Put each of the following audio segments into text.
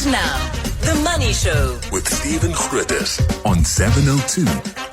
And now, The Money Show with Stephen Grootes on 702.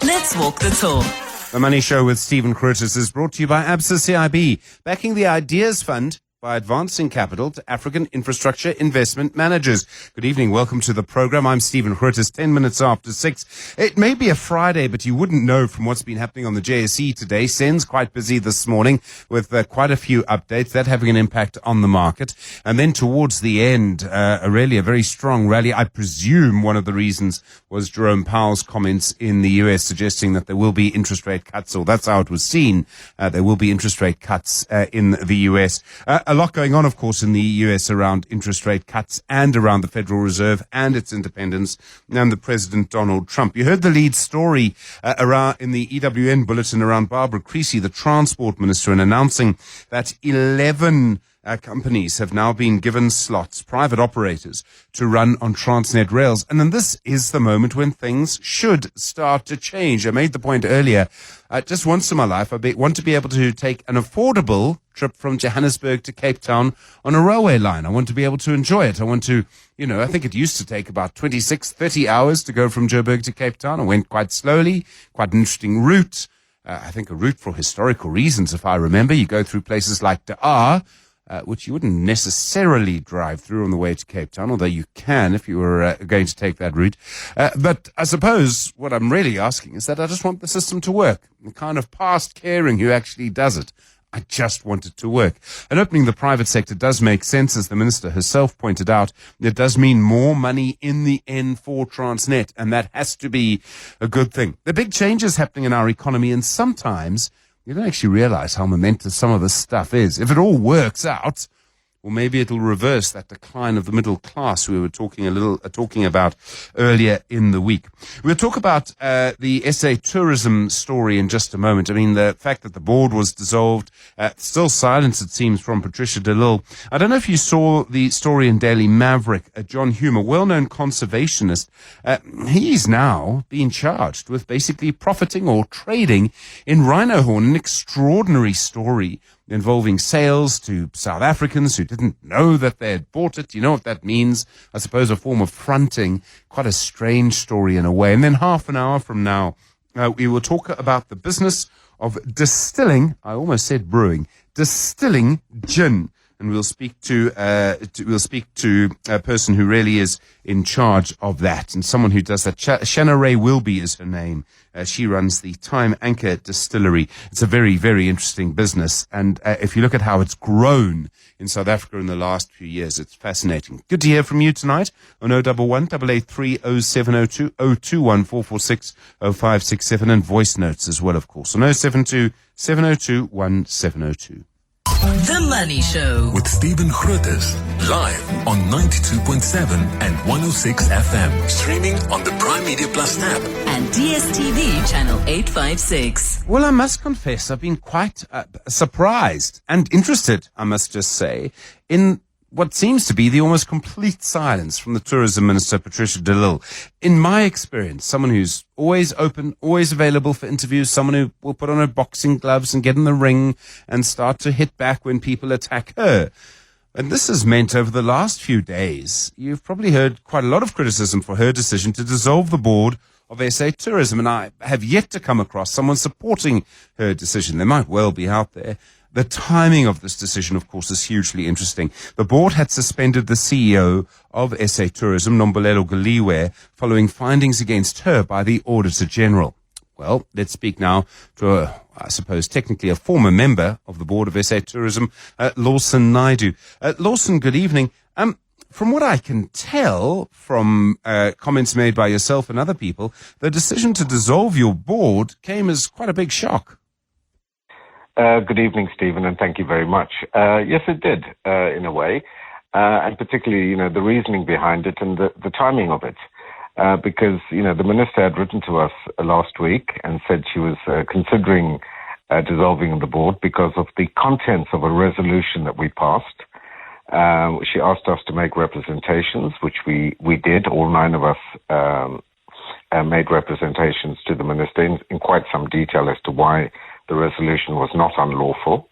Let's walk the talk. The Money Show with Stephen Grootes is brought to you by ABSA CIB, backing the Ideas Fund by advancing capital to African infrastructure investment managers. Good evening. Welcome to the program. I'm Stephen Grootes, 10 minutes after 6. It may be a Friday, but you wouldn't know from what's been happening on the JSE today. Sen's quite busy this morning with quite a few updates, that having an impact on the market. And then towards the end, really a very strong rally. I presume one of the reasons was Jerome Powell's comments in the US suggesting that there will be interest rate cuts, or that's how it was seen. There will be interest rate cuts in the US. A lot going on, of course, in the US around interest rate cuts and around the Federal Reserve and its independence and the President Donald Trump. You heard the lead story around in the EWN bulletin around Barbara Creasy, the transport minister, and announcing that 11 companies have now been given slots, private operators, to run on Transnet rails. And then this is the moment when things should start to change. I made the point earlier, just once in my life, I want to be able to take an affordable trip from Johannesburg to Cape Town on a railway line. I want to be able to enjoy it. I want to, I think it used to take about 26, 30 hours to go from Joburg to Cape Town. I went quite slowly, quite an interesting route. I think a route for historical reasons, if I remember. You go through places like Daar, which you wouldn't necessarily drive through on the way to Cape Town, although you can if you were going to take that route. But I suppose what I'm really asking is that I just want the system to work. The kind of past caring who actually does it. I just want it to work. And opening the private sector does make sense, as the minister herself pointed out. It does mean more money in the end for Transnet, and that has to be a good thing. The big changes happening in our economy, and sometimes you don't actually realize how momentous some of this stuff is. If it all works out, or maybe it'll reverse that decline of the middle class we were talking about earlier in the week. We'll talk about the SA tourism story in just a moment. I mean, the fact that the board was dissolved, still silence, it seems, from Patricia de Lille. I don't know if you saw the story in Daily Maverick. John Hume, a well-known conservationist, he's now being charged with basically profiting or trading in rhino horn, an extraordinary story involving sales to South Africans who didn't know that they had bought it. You know what that means? I suppose a form of fronting. Quite a strange story in a way. And then half an hour from now, we will talk about the business of distilling, I almost said brewing, distilling gin. And we'll speak to a person who really is in charge of that, and someone who does that. Shanna-Rae is her name. She runs the Time Anchor Distillery. It's a very, very interesting business, and if you look at how it's grown in South Africa in the last few years, it's fascinating. Good to hear from you tonight on 011 883 0702 021 446 0567, and voice notes as well, of course, on 072 702 1702. The Money Show with Stephen Grootes, live on 92.7 and 106 FM. Streaming on the Prime Media Plus app. and DSTV channel 856. Well, I must confess, I've been quite surprised and interested, I must just say, in what seems to be the almost complete silence from the Tourism Minister, Patricia de Lille. In my experience, someone who's always open, always available for interviews, someone who will put on her boxing gloves and get in the ring and start to hit back when people attack her. And this has meant over the last few days, you've probably heard quite a lot of criticism for her decision to dissolve the board of SA Tourism. And I have yet to come across someone supporting her decision. There might well be out there. The timing of this decision, of course, is hugely interesting. The board had suspended the CEO of SA Tourism, Nombolelo Galiwe, following findings against her by the Auditor General. Well, let's speak now to, I suppose, technically a former member of the board of SA Tourism, Lawson Naidoo. Lawson, good evening. From what I can tell from comments made by yourself and other people, the decision to dissolve your board came as quite a big shock. Good evening, Stephen, and thank you very much. Yes, it did, in a way, and particularly, the reasoning behind it and the timing of it, because, the minister had written to us last week and said she was considering dissolving the board because of the contents of a resolution that we passed. She asked us to make representations, which we did. All 9 of us made representations to the minister in quite some detail as to why the resolution was not unlawful.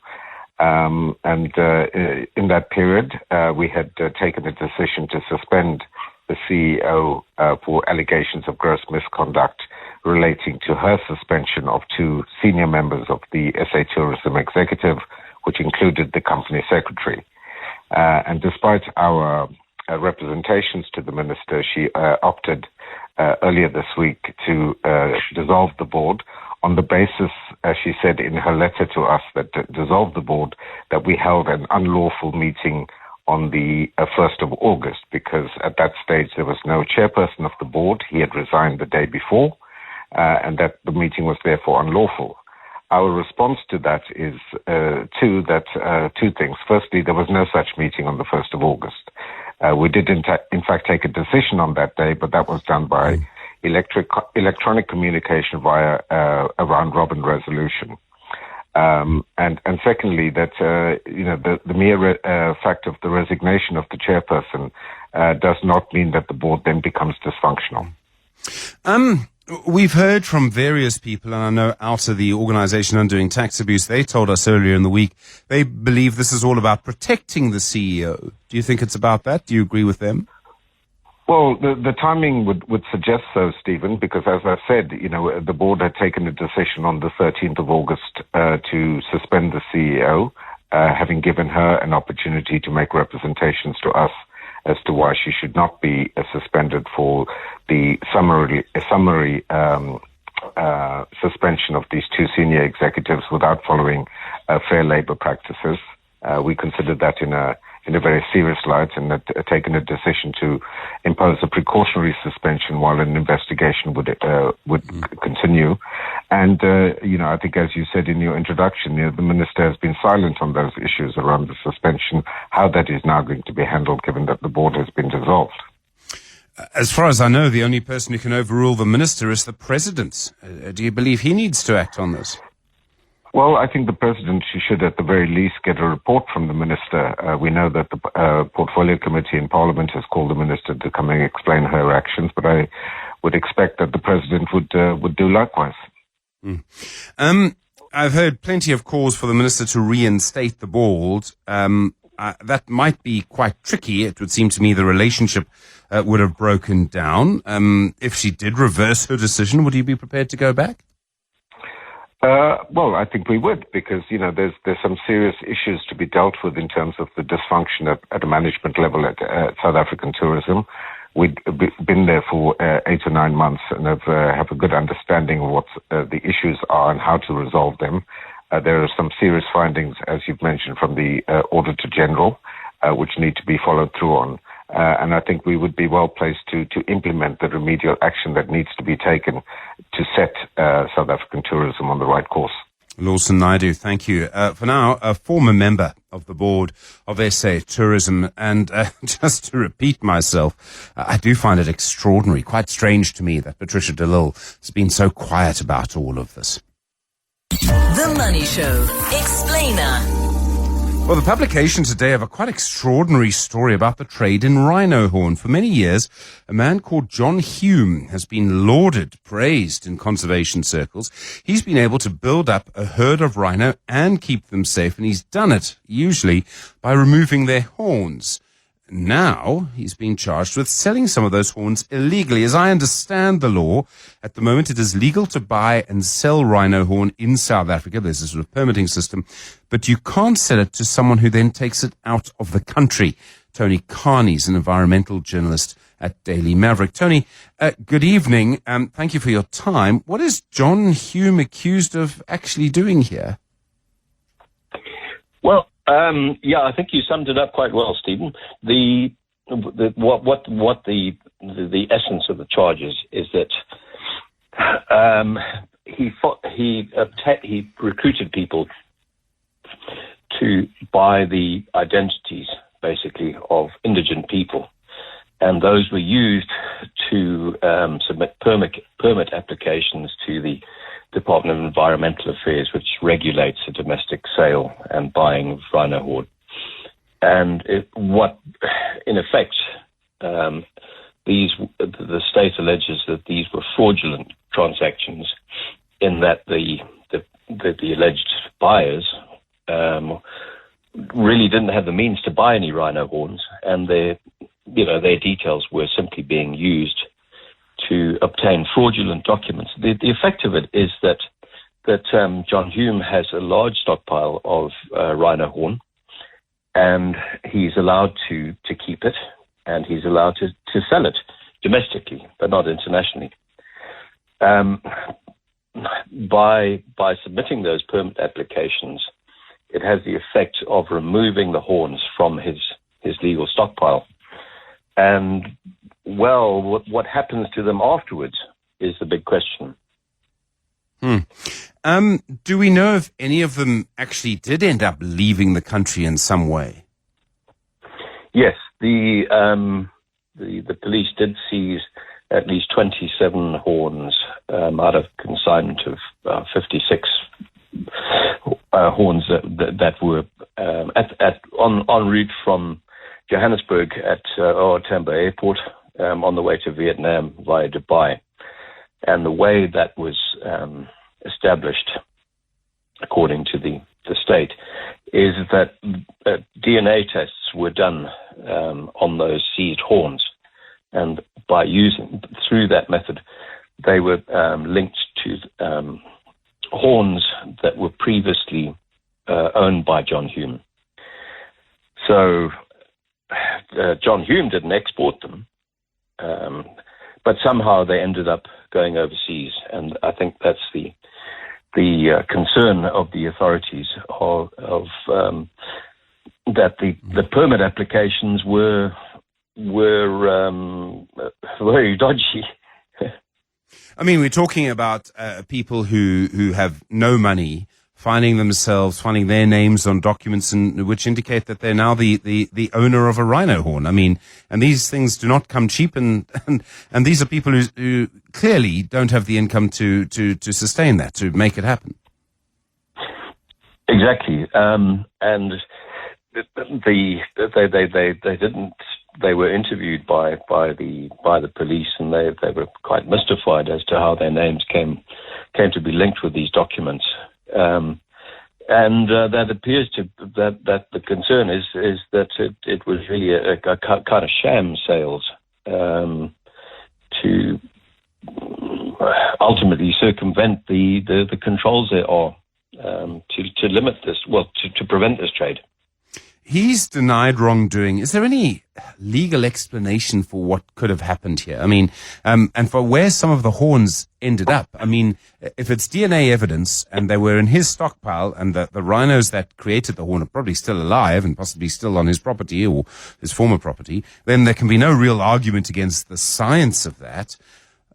In that period, we had taken a decision to suspend the CEO for allegations of gross misconduct relating to her suspension of two senior members of the SA Tourism Executive, which included the company secretary. And despite our representations to the minister, she opted earlier this week to dissolve the board on the basis, as she said in her letter to us, that to dissolve the board, that we held an unlawful meeting on the 1st of August, because at that stage there was no chairperson of the board. He had resigned the day before, and that the meeting was therefore unlawful. Our response to that is two things. Firstly, there was no such meeting on the 1st of August. We did in fact take a decision on that day, but that was done by electronic communication via a round-robin resolution. And secondly, that the mere fact of the resignation of the chairperson does not mean that the board then becomes dysfunctional. We've heard from various people, and I know Outa, the organization undoing tax abuse, they told us earlier in the week they believe this is all about protecting the CEO. Do you think it's about that? Do you agree with them? Well, the timing would suggest so, Stephen, because as I said, the board had taken a decision on the 13th of August to suspend the CEO, having given her an opportunity to make representations to us as to why she should not be suspended for the summary suspension of these two senior executives without following fair labor practices. We considered that in a very serious light, and had taken a decision to impose a precautionary suspension while an investigation would continue. And I think, as you said in your introduction, the minister has been silent on those issues around the suspension, how that is now going to be handled, given that the board has been dissolved. As far as I know, the only person who can overrule the minister is the president. Do you believe he needs to act on this? Well, I think the president should at the very least get a report from the minister. We know that the Portfolio Committee in Parliament has called the minister to come and explain her actions, but I would expect that the president would do likewise. I've heard plenty of calls for the minister to reinstate the board. That might be quite tricky. It would seem to me the relationship would have broken down. If she did reverse her decision, would you be prepared to go back? Well, I think we would, because, there's some serious issues to be dealt with in terms of the dysfunction at a management level at South African tourism. We'd been there for 8 or 9 months and have a good understanding of what the issues are and how to resolve them. There are some serious findings, as you've mentioned, from the Auditor General, which need to be followed through on. And I think we would be well placed to implement the remedial action that needs to be taken to set South African tourism on the right course. Lawson Naidoo, thank you. For now, a former member of the board of SA Tourism, and just to repeat myself, I do find it extraordinary, quite strange to me that Patricia de Lille has been so quiet about all of this. The Money Show Explainer. Well, the publication today of a quite extraordinary story about the trade in rhino horn. For many years, a man called John Hume has been lauded, praised in conservation circles. He's been able to build up a herd of rhino and keep them safe, and he's done it usually by removing their horns. Now he's being charged with selling some of those horns illegally. As I understand the law, at the moment it is legal to buy and sell rhino horn in South Africa. There's a sort of permitting system, but you can't sell it to someone who then takes it out of the country. Tony Carney's an environmental journalist at Daily Maverick. Tony, good evening. Thank you for your time. What is John Hume accused of actually doing here? Well, I think you summed it up quite well, Stephen. The essence of the charges is that he recruited people to buy the identities, basically, of indigent people, and those were used to submit permit applications to the Department of Environmental Affairs, which regulates the domestic sale and buying of rhino horn. And in effect, the state alleges that these were fraudulent transactions, in that the alleged buyers really didn't have the means to buy any rhino horns, and their details were simply being used to obtain fraudulent documents. The effect of it is that John Hume has a large stockpile of rhino horn, and he's allowed to keep it, and he's allowed to sell it domestically, but not internationally. By submitting those permit applications, it has the effect of removing the horns from his legal stockpile. And, well, what happens to them afterwards is the big question. Do we know if any of them actually did end up leaving the country in some way? Yes, the police did seize at least 27 horns out of consignment of 56 horns that were en route from Johannesburg at Tambo Airport on the way to Vietnam via Dubai. And the way that was established, according to the state, is that DNA tests were done on those seized horns. And through that method, they were linked to horns that were previously owned by John Hume. So John Hume didn't export them, but somehow they ended up going overseas. And I think that's the concern of the authorities of that the permit applications were very dodgy. I mean, we're talking about people who have no money finding their names on documents which indicate that they're now the owner of a rhino horn. I mean, and these things do not come cheap, and these are people who clearly don't have the income to sustain that, to make it happen. Exactly, and they didn't. They were interviewed by the police, and they were quite mystified as to how their names came to be linked with these documents. And that appears that the concern is that it was really a kind of sham sales to ultimately circumvent the controls there are to limit this, to prevent this trade. He's denied wrongdoing. Is there any legal explanation for what could have happened here? I mean, and for where some of the horns ended up. I mean, if it's DNA evidence and they were in his stockpile and the rhinos that created the horn are probably still alive and possibly still on his property or his former property, then there can be no real argument against the science of that.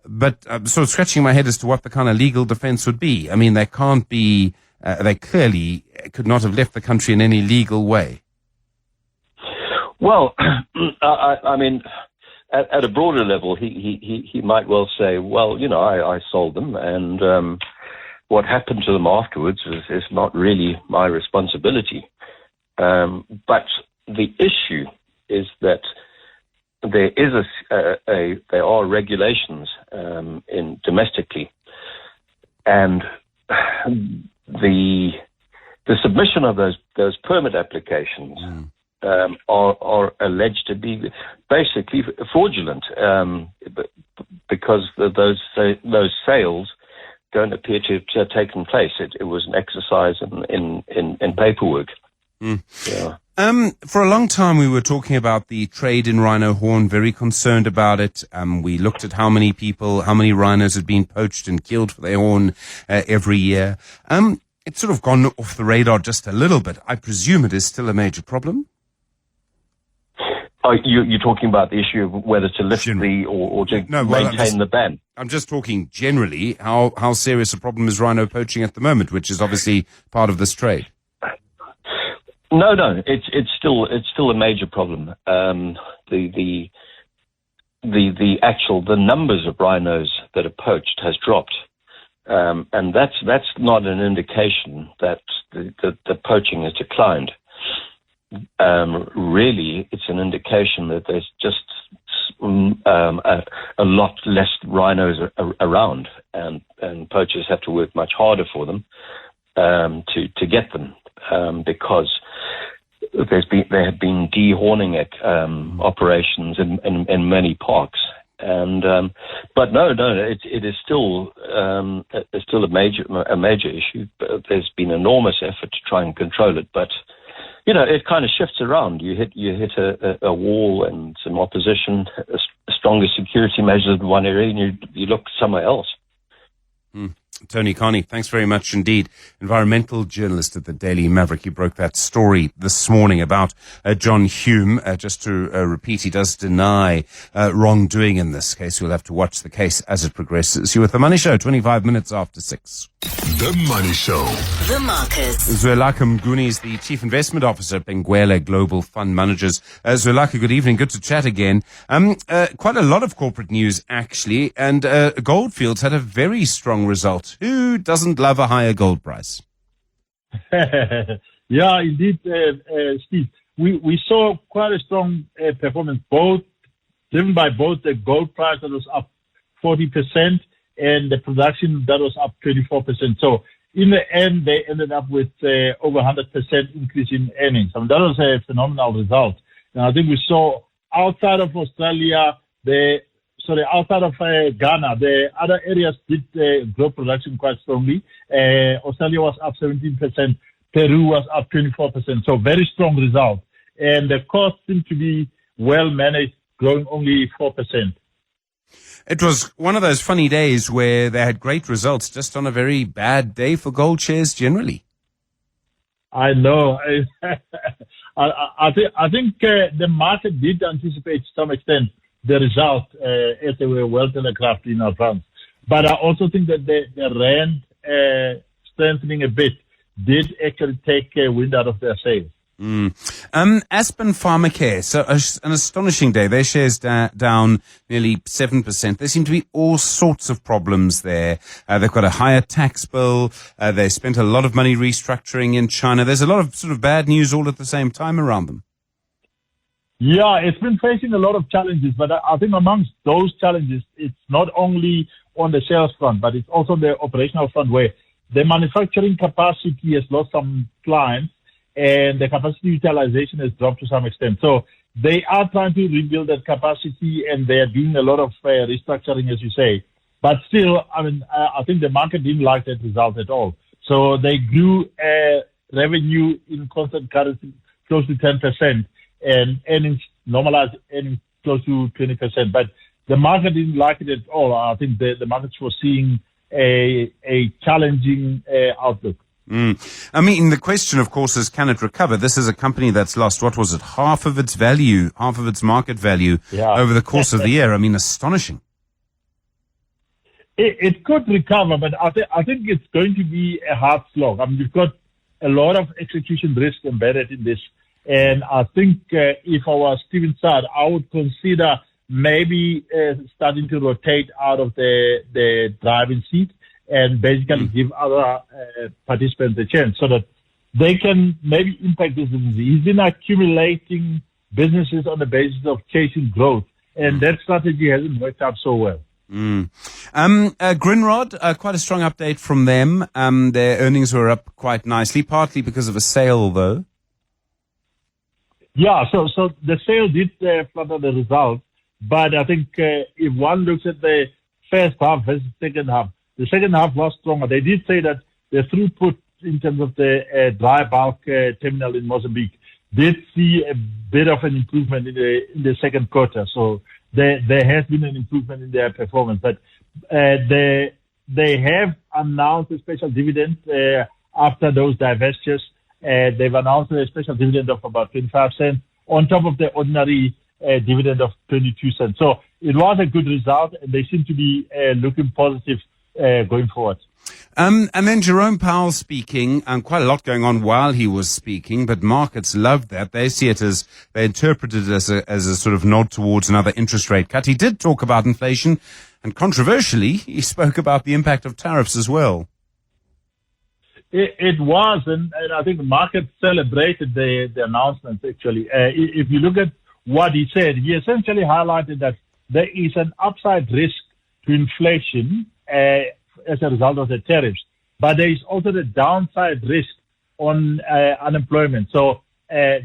But I'm sort of scratching my head as to what the kind of legal defense would be. I mean, they can't be, they clearly could not have left the country in any legal way. Well, I mean, at a broader level, he might well say, well, I sold them, and what happened to them afterwards is not really my responsibility. But the issue is that there are regulations domestically, and the submission of those permit applications. Are alleged to be basically fraudulent because those sales don't appear to have taken place. It was an exercise in paperwork. Yeah. For a long time, we were talking about the trade in rhino horn, very concerned about it. We looked at how many rhinos had been poached and killed for their horn every year. It's sort of gone off the radar just a little bit. I presume it is still a major problem. You're talking about the issue of whether to lift or to maintain the ban. I'm just talking generally how serious a problem is rhino poaching at the moment, which is obviously part of this trade. No, it's still a major problem. The numbers of rhinos that are poached has dropped, and that's not an indication that the poaching has declined. Really, it's an indication that there's just a lot less rhinos around, and poachers have to work much harder for them to get them, because there have been dehorning operations in many parks, and but no, it is still a major issue. But there's been enormous effort to try and control it, but it kind of shifts around. You hit a wall and some opposition, stronger security measures in one area, and you look somewhere else. Tony Carney, thanks very much indeed. Environmental journalist at the Daily Maverick. He broke that story this morning about John Hume. Just to repeat, he does deny wrongdoing in this case. We'll have to watch the case as it progresses. You're with The Money Show, 25 minutes after 6. The Money Show. The markets. Zwelakhe Mnguni is the Chief Investment Officer at Benguela Global Fund Managers. Zwelakhe, good evening. Good to chat again. Quite a lot of corporate news, actually, and Goldfields had a very strong result. Who doesn't love a higher gold price? Yeah, indeed, Steve. We saw quite a strong performance, driven by both the gold price that was up 40% and the production that was up 24%. So in the end, they ended up with over 100% increase in earnings. I mean, that was a phenomenal result. And I think we saw outside of Australia, outside of Ghana, the other areas did grow production quite strongly. Australia was up 17%. Peru was up 24%. So very strong result. And the cost seemed to be well managed, growing only 4%. It was one of those funny days where they had great results just on a very bad day for gold shares generally. I know. I think the market did anticipate to some extent the result as they were well telegraphed in advance. But I also think that the rand strengthening a bit did actually take wind out of their sails. Aspen Pharmacare, so an astonishing day. Their shares down nearly 7%. There seem to be all sorts of problems there. They've got a higher tax bill. They spent a lot of money restructuring in China. There's a lot of sort of bad news all at the same time around them. Yeah, it's been facing a lot of challenges, but I think amongst those challenges, it's not only on the sales front, but it's also the operational front where the manufacturing capacity has lost some clients, and the capacity utilization has dropped to some extent. So they are trying to rebuild that capacity, and they are doing a lot of restructuring, as you say. But still, I think the market didn't like that result at all. So they grew revenue in constant currency close to 10%, and earnings, normalized earnings, close to 20%. But the market didn't like it at all. I think the markets were seeing a challenging outlook. I mean, the question, of course, is can it recover? This is a company that's lost, what was it, half of its market value over the course of the year. I mean, astonishing. It could recover, but I think it's going to be a hard slog. I mean, you've got a lot of execution risk embedded in this. And I think if I was Steven Saad, I would consider maybe starting to rotate out of the driving seat and basically give other participants a chance so that they can maybe impact this business. He's been accumulating businesses on the basis of chasing growth, and that strategy hasn't worked out so well. Grindrod, quite a strong update from them. Their earnings were up quite nicely, partly because of a sale, though. Yeah, so the sale did flutter the result, but I think if one looks at the first half versus second half, the second half was stronger. They did say that the throughput in terms of the dry bulk terminal in Mozambique did see a bit of an improvement in the second quarter. So there has been an improvement in their performance. But they have announced a special dividend after those divestitures. They've announced a special dividend of about 25 cents on top of the ordinary dividend of 22 cents. So it was a good result, and they seem to be looking positive going forward. And then Jerome Powell speaking, quite a lot going on while he was speaking, but markets loved that. They see it as, they interpreted it as a sort of nod towards another interest rate cut. He did talk about inflation, and controversially, he spoke about the impact of tariffs as well. It was, and I think the market celebrated the announcements, actually. If you look at what he said, he essentially highlighted that there is an upside risk to inflation as a result of the tariffs, but there is also the downside risk on unemployment. So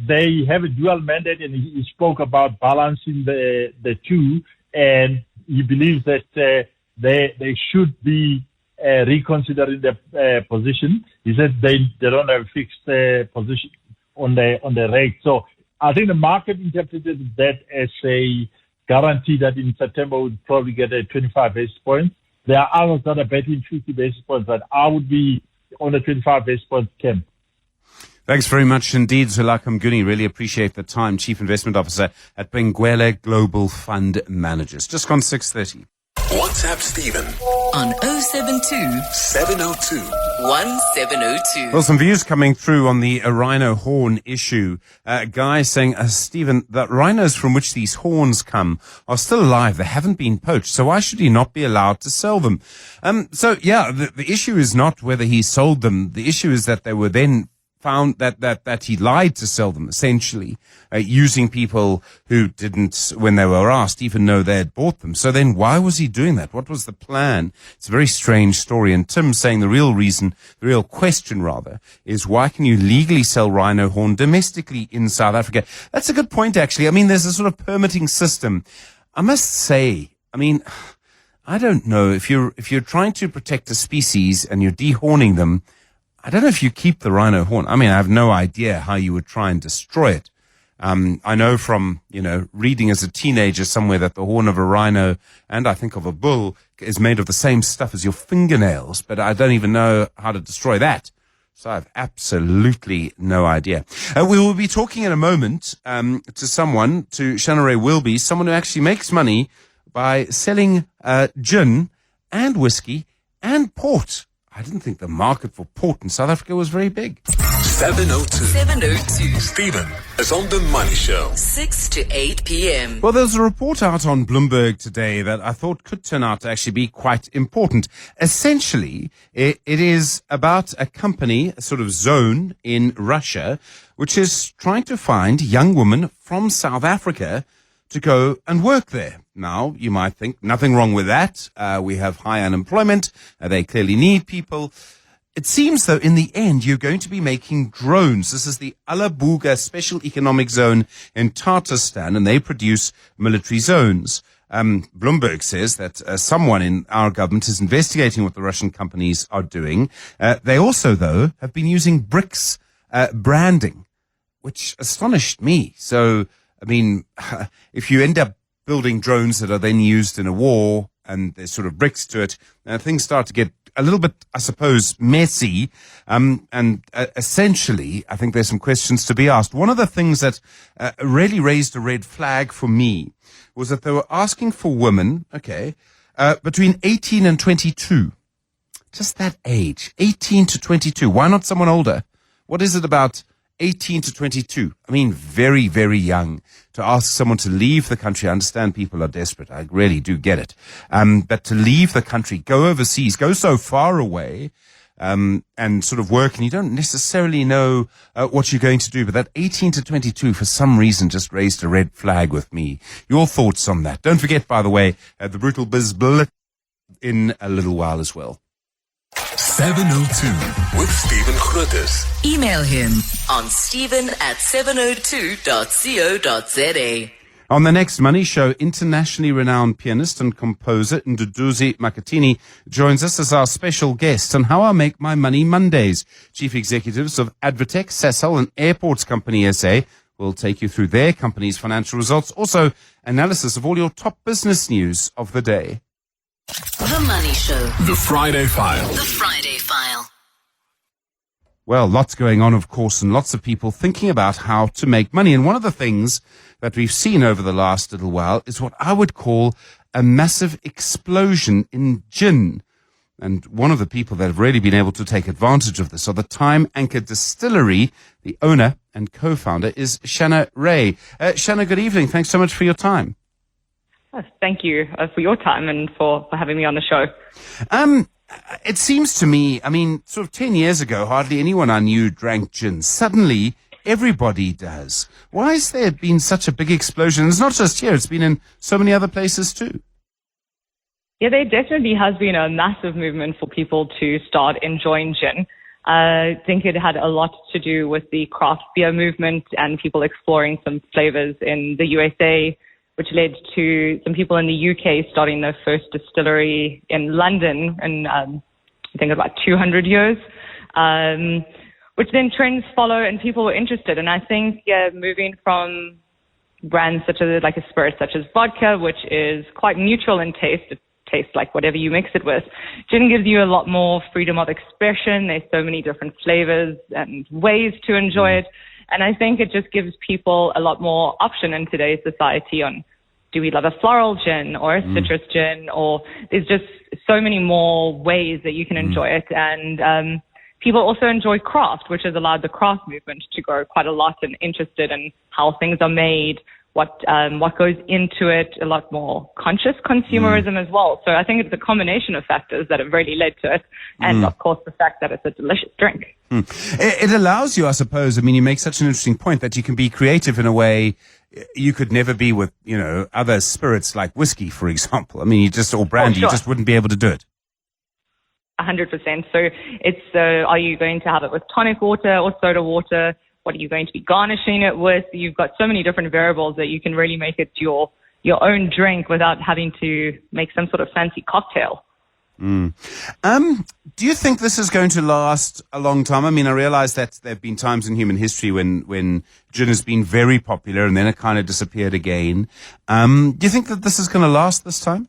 they have a dual mandate, and he spoke about balancing the two, and he believes that they should be reconsidering their position. He said they don't have a fixed position on the rate. So I think the market interpreted that as a guarantee that in September we'll probably get a 25 basis points. There are others that are betting 50 basis points, but I would be on the 25 basis points camp. Thanks very much indeed, Zulakam Guni. Really appreciate the time. Chief Investment Officer at Benguela Global Fund Managers. Just gone 6:30. WhatsApp Stephen On 072 702 1702. Well, some views coming through on the rhino horn issue. A guy saying, Stephen, the rhinos from which these horns come are still alive. They haven't been poached. So why should he not be allowed to sell them? The issue is not whether he sold them. The issue is that they were then found that he lied to sell them, essentially, using people who didn't, when they were asked, even know they had bought them. So then why was he doing that? What was the plan? It's a very strange story. And Tim's saying the real question rather, is why can you legally sell rhino horn domestically in South Africa? That's a good point, actually. I mean, there's a sort of permitting system. I must say, I don't know, if you're trying to protect a species and you're dehorning them, I don't know if you keep the rhino horn. I have no idea how you would try and destroy it. I know from, reading as a teenager somewhere that the horn of a rhino and I think of a bull is made of the same stuff as your fingernails, but I don't even know how to destroy that. So I have absolutely no idea. We will be talking in a moment to Shanna-Rae Wilby, someone who actually makes money by selling gin and whiskey and port. I didn't think the market for port in South Africa was very big. 702 Stephen is on The Money Show. 6 to 8 p.m. Well, there's a report out on Bloomberg today that I thought could turn out to actually be quite important. Essentially, it is about a company, a sort of zone in Russia, which is trying to find young women from South Africa to go and work there. Now, you might think nothing wrong with that. We have high unemployment. They clearly need people. It seems, though, in the end, you're going to be making drones. This is the Alabuga Special Economic Zone in Tatarstan, and they produce military zones. Bloomberg says that someone in our government is investigating what the Russian companies are doing. They also, though, have been using BRICS branding, which astonished me. So, if you end up building drones that are then used in a war and there's sort of bricks to it, things start to get a little bit, I suppose, messy. Essentially, I think there's some questions to be asked. One of the things that really raised a red flag for me was that they were asking for women, between 18 and 22. Just that age, 18 to 22. Why not someone older? What is it about 18 to 22. Very, very young to ask someone to leave the country. I understand people are desperate. I really do get it. But to leave the country, go overseas, go so far away, and sort of work, and you don't necessarily know what you're going to do. But that 18 to 22, for some reason, just raised a red flag with me. Your thoughts on that? Don't forget, by the way, the Brutal Biz Bullet in a little while as well. 702 with Stephen Grootes. Email him on stephen@702.co.za. On the next Money Show, internationally renowned pianist and composer Nduduzi Makatini joins us as our special guest on How I Make My Money Mondays. Chief executives of Advertech, Sasol and Airports Company SA will take you through their company's financial results. Also, analysis of all your top business news of the day. The Money Show. The Friday File. The Friday File. Well, lots going on, of course, and lots of people thinking about how to make money. And one of the things that we've seen over the last little while is what I would call a massive explosion in gin. And one of the people that have really been able to take advantage of this are the Time Anchor Distillery. The owner and co-founder is Shanna-Rae. Shanna, good evening. Thanks so much for your time. Thank you for your time and for having me on the show. It seems to me, sort of 10 years ago, hardly anyone I knew drank gin. Suddenly, everybody does. Why has there been such a big explosion? It's not just here, it's been in so many other places too. Yeah, there definitely has been a massive movement for people to start enjoying gin. I think it had a lot to do with the craft beer movement and people exploring some flavors in the USA, which led to some people in the UK starting their first distillery in London in, I think, about 200 years, which then trends follow and people were interested. And I think moving from brands such as like a spirit such as vodka, which is quite neutral in taste, it tastes like whatever you mix it with. Gin gives you a lot more freedom of expression. There's so many different flavors and ways to enjoy it. And I think it just gives people a lot more option in today's society on, do we love a floral gin or a citrus gin, or there's just so many more ways that you can enjoy it. And people also enjoy craft, which has allowed the craft movement to grow quite a lot and interested in how things are made, what goes into it, a lot more conscious consumerism as well. So I think it's a combination of factors that have really led to it. And of course, the fact that it's a delicious drink. It allows you, I suppose, I mean, you make such an interesting point that you can be creative in a way you could never be with, other spirits like whiskey, for example. I mean, or brandy, you just wouldn't be able to do it. 100%. So it's, are you going to have it with tonic water or soda water? What are you going to be garnishing it with? You've got so many different variables that you can really make it your own drink without having to make some sort of fancy cocktail. Do you think this is going to last a long time? I mean, I realize that there have been times in human history when gin has been very popular and then it kind of disappeared again. Do you think that this is going to last this time?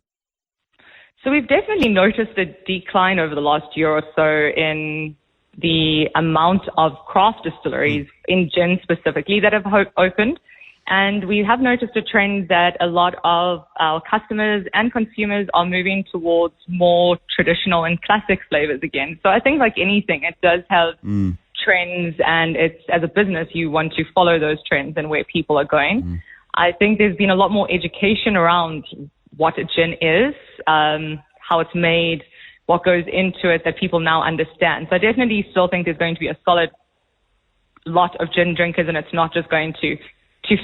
So we've definitely noticed a decline over the last year or so in the amount of craft distilleries in gin specifically that have opened. And we have noticed a trend that a lot of our customers and consumers are moving towards more traditional and classic flavors again. So I think like anything, it does have trends, and it's, as a business, you want to follow those trends and where people are going. I think there's been a lot more education around what a gin is, how it's made, what goes into it, that people now understand. So I definitely still think there's going to be a solid lot of gin drinkers, and it's not just going to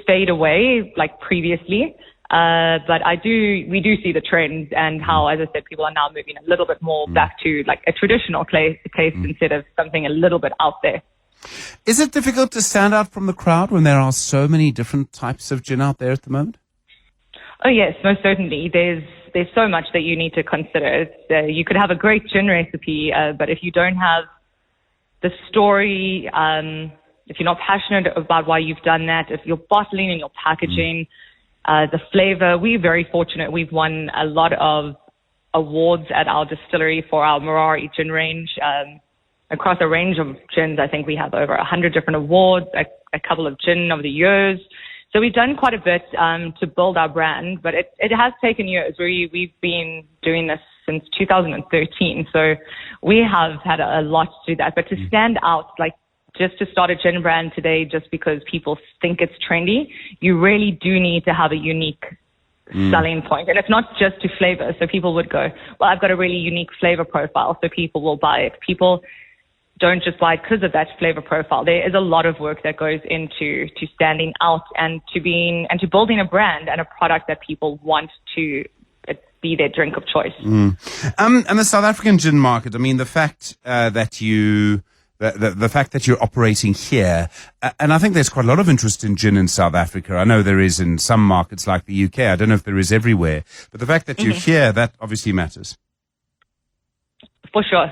fade away like previously. But we do see the trends and how, as I said, people are now moving a little bit more back to like a traditional taste instead of something a little bit out there. Is it difficult to stand out from the crowd when there are so many different types of gin out there at the moment? Oh yes, most certainly. There's so much that you need to consider. You could have a great gin recipe, but if you don't have the story, if you're not passionate about why you've done that, if you're bottling and you're packaging, the flavor, we're very fortunate. We've won a lot of awards at our distillery for our Mirari Gin range. Across a range of gins, I think we have over 100 different awards, a couple of gin over the years. So we've done quite a bit to build our brand, but it has taken years. We've been doing this since 2013, so we have had a lot to do that. But to stand out, like just to start a gin brand today, just because people think it's trendy, you really do need to have a unique selling point. And it's not just to flavor. So people would go, well, I've got a really unique flavor profile, so people will buy it. People don't just buy it because of that flavor profile. There is a lot of work that goes into standing out and to building a brand and a product that people want to be their drink of choice. And the South African gin market, I mean, the fact that the fact that you're operating here, and I think there's quite a lot of interest in gin in South Africa. I know there is in some markets like the UK. I don't know if there is everywhere, but the fact that you're here, that obviously matters. For sure.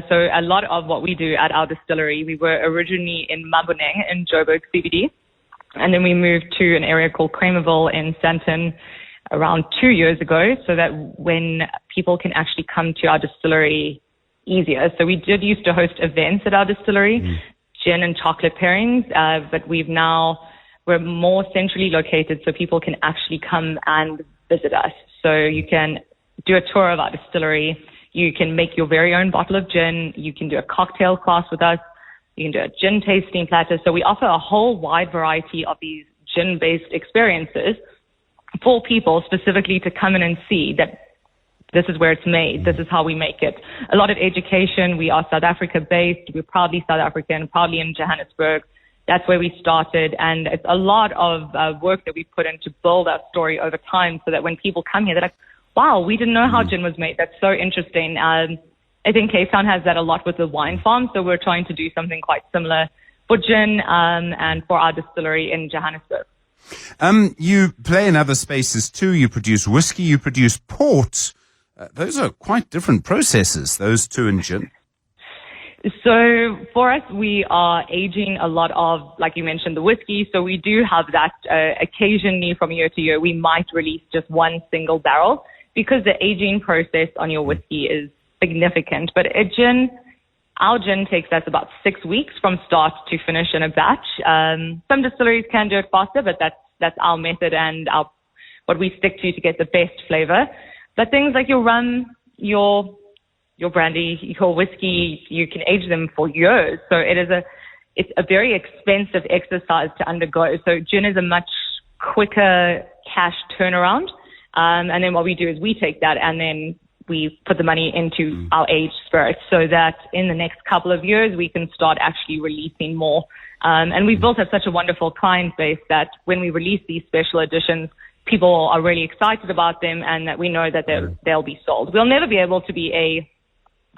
So a lot of what we do at our distillery, we were originally in Maboneng in Joburg CBD, and then we moved to an area called Kramerville in Sandton around 2 years ago, so that when people can actually come to our distillery easier. So we did used to host events at our distillery, gin and chocolate pairings, but we're more centrally located, so people can actually come and visit us. So you can do a tour of our distillery. You can make your very own bottle of gin. You can do a cocktail class with us. You can do a gin tasting platter. So we offer a whole wide variety of these gin-based experiences for people specifically to come in and see that this is where it's made. This is how we make it. A lot of education. We are South Africa-based. We're proudly South African, proudly in Johannesburg. That's where we started. And it's a lot of work that we put in to build our story over time so that when people come here, they're like, wow, we didn't know how gin was made. That's so interesting. I think Cape Town has that a lot with the wine farm, so we're trying to do something quite similar for gin and for our distillery in Johannesburg. You play in other spaces too. You produce whiskey, you produce port. Those are quite different processes, those two in gin. So for us, we are aging a lot of, like you mentioned, the whiskey. So we do have that occasionally from year to year. We might release just one single barrel because the aging process on your whiskey is significant. But our gin takes us about 6 weeks from start to finish in a batch. Some distilleries can do it faster, but that's our method and what we stick to get the best flavor. But things like your rum, your brandy, your whiskey, you can age them for years. So it's a very expensive exercise to undergo. So gin is a much quicker cash turnaround. And then what we do is we take that and then we put the money into our aged spirits so that in the next couple of years we can start actually releasing more. And we've built up such a wonderful client base that when we release these special editions, people are really excited about them and that we know that they'll be sold. We'll never be able to be a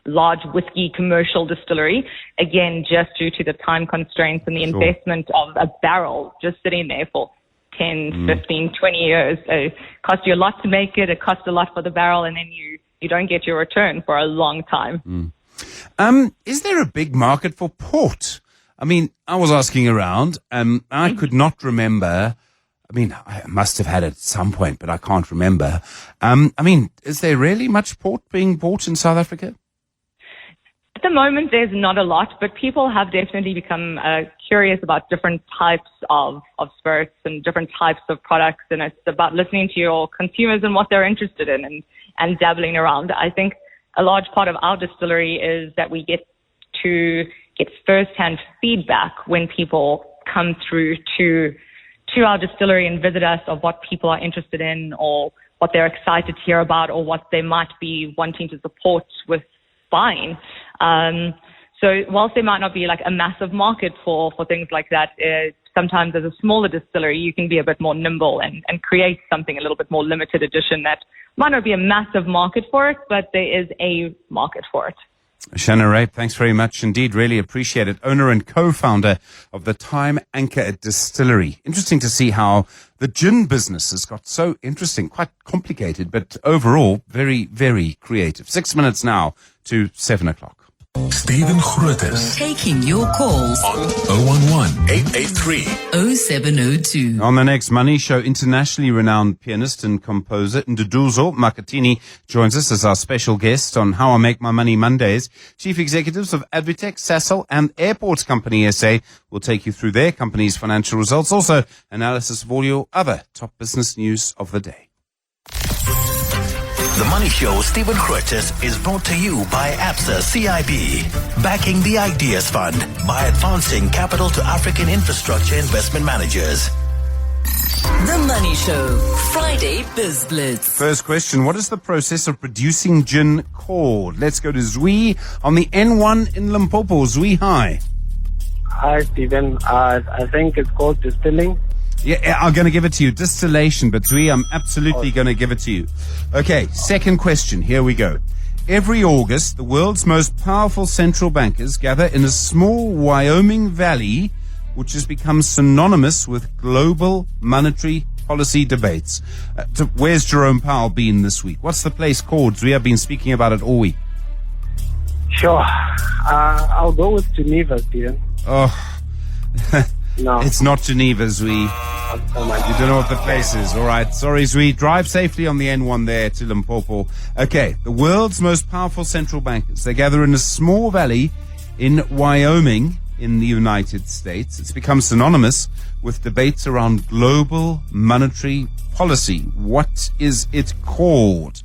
large whiskey commercial distillery, again, just due to the time constraints and the investment of a barrel just sitting there for 10, 15, 20 years. It costs you a lot to make it. It costs a lot for the barrel, and then you don't get your return for a long time. Is there a big market for port? I mean, I was asking around. I could not remember. I mean, I must have had it at some point, but I can't remember. I mean, is there really much port being bought in South Africa? At the moment, there's not a lot, but people have definitely become curious about different types of spirits and different types of products, and it's about listening to your consumers and what they're interested in and dabbling around. I think a large part of our distillery is that we get to get first-hand feedback when people come through to our distillery and visit us of what people are interested in or what they're excited to hear about or what they might be wanting to support with buying. So whilst there might not be like a massive market for things like that, sometimes as a smaller distillery, you can be a bit more nimble and create something a little bit more limited edition that might not be a massive market for it, but there is a market for it. Shanna-Rae, thanks very much indeed. Really appreciate it. Owner and co-founder of the Time Anchor Distillery. Interesting to see how the gin business has got so interesting, quite complicated, but overall very, very creative. 6 minutes now to 7 o'clock. Stephen Grootes Taking your calls on 011-883-0702. On the next Money Show, internationally renowned pianist and composer Nduduzo Makatini joins us as our special guest on How I Make My Money Mondays. Chief executives of Advitech, Sasol and Airports Company SA will take you through their company's financial results. Also, analysis of all your other top business news of the day. The Money Show, Stephen Grootes, is brought to you by Absa CIB, backing the Ideas Fund by advancing capital to African infrastructure investment managers. The Money Show, Friday Biz Blitz. First question, what is the process of producing gin called? Let's go to Zwi on the N1 in Limpopo. Zwi, hi. Hi, Stephen. I think it's called distilling. Yeah, I'm going to give it to you. Distillation, but Zwi, I'm absolutely going to give it to you. Okay, second question. Here we go. Every August, the world's most powerful central bankers gather in a small Wyoming valley, which has become synonymous with global monetary policy debates. Where's Jerome Powell been this week? What's the place called? Zwi, I've been speaking about it all week. Sure. I'll go with Geneva, Stephen. Oh, No. It's not Geneva, Zwi. You don't know what the place is. All right. Sorry, Zwi. Drive safely on the N1 there to Limpopo. Okay. The world's most powerful central bankers. They gather in a small valley in Wyoming in the United States. It's become synonymous with debates around global monetary policy. What is it called?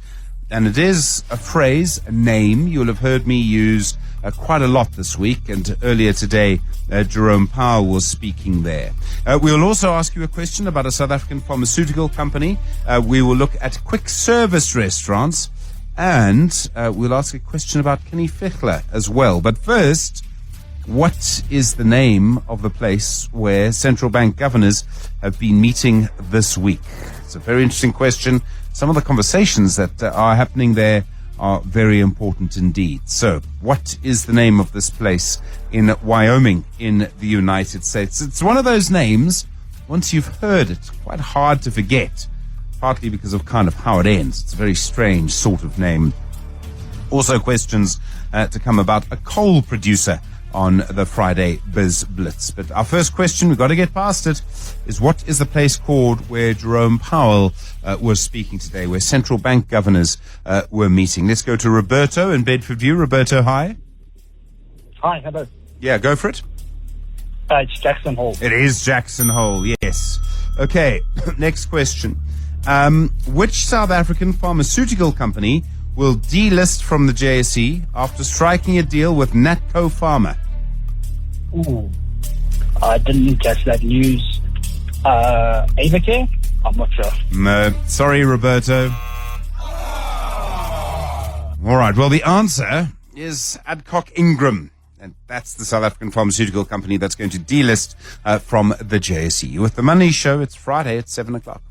And it is a phrase, a name you'll have heard me use quite a lot this week, and earlier today, Jerome Powell was speaking there. We'll also ask you a question about a South African pharmaceutical company. We will look at quick service restaurants, and we'll ask a question about Kenny Fichler as well. But first, what is the name of the place where central bank governors have been meeting this week? It's a very interesting question. Some of the conversations that are happening there are very important indeed. So, what is the name of this place in Wyoming in the United States? It's one of those names, once you've heard it, quite hard to forget, partly because of kind of how it ends. It's a very strange sort of name. Also questions to come about a coal producer on the Friday Biz Blitz. But our first question, we've got to get past it, is what is the place called where Jerome Powell was speaking today, where central bank governors were meeting? Let's go to Roberto in Bedford View. Roberto, hi. Hi, hello. Yeah, go for it. It's Jackson Hole. It is Jackson Hole, yes. Okay, next question. Which South African pharmaceutical company will delist from the JSE after striking a deal with Natco Pharma? Ooh, I didn't catch that news. Avacare? I'm not sure. No, sorry, Roberto. All right, well, the answer is Adcock Ingram. And that's the South African pharmaceutical company that's going to delist from the JSE. With the Money Show, it's Friday at 7 o'clock.